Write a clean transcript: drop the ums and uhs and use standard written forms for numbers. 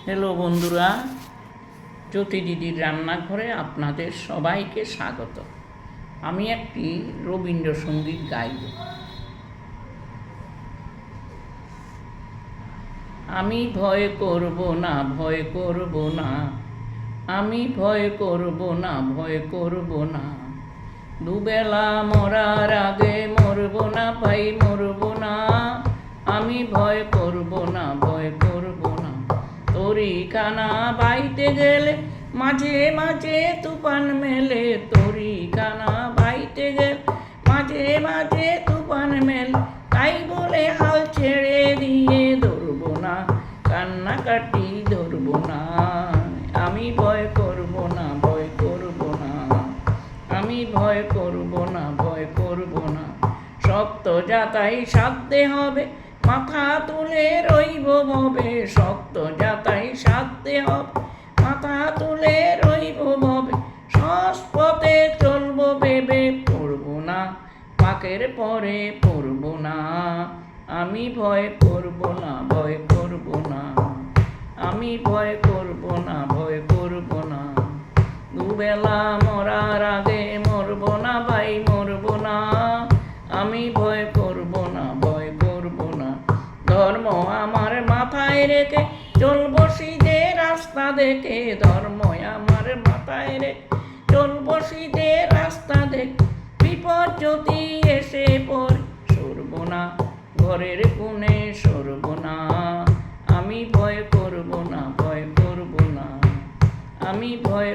Hello বন্ধুরা, জ্যোতি দিদির রান্নাঘরে আপনাদের সবাইকে স্বাগত। আমি একটি রবীন্দ্রসঙ্গীত গাইব। আমি ভয় করব না, ভয় করব না, আমি ভয় করব না, ভয় করব না, দুবেলা মরার আগে মরব না ভাই, মরব না, আমি ভয় করব না, ভয় করব না। তরিখানা বাইতে গেলে মাঝে মাঝে তুফান মেলে, তরিখানা বাইতে গেলে মাঝে মাঝে তুফান মেলে, তাই বলে হাল ছেড়ে দিয়ে ধরব না, কান্নাকাটি ধরব না, আমি ভয় করব না, ভয় করব না, আমি ভয় করব না, ভয় করব না। শক্ত যাতাই সাধতে হবে, মাথা তুলে রইব ভবে, শক্ত যাতাই সাধতে হবে, মাথা তুলে রইব ভবে, সৎ পথে চলবো ভেবে পড়ব না, পাকের পরে পড়ব না, আমি ভয় করব না, ভয় করব না, আমি ভয় করব না, ভয় করব না, দুবেলা মরার আগে মরব না ভাই, মরব না, আমি ভয় করব না, ভয় করব না। ধর্ম আমার মাথায় রেখে চলবো সিধে রাস্তা দেখে, ধর্ম আমার মাথায় রেখে চলবো সিধে রাস্তা দেখে, বিপদ যদি এসে পড়ে সরব না, ঘরের কোণে সরব না, আমি ভয় করব না, ভয় করব না, আমি ভয়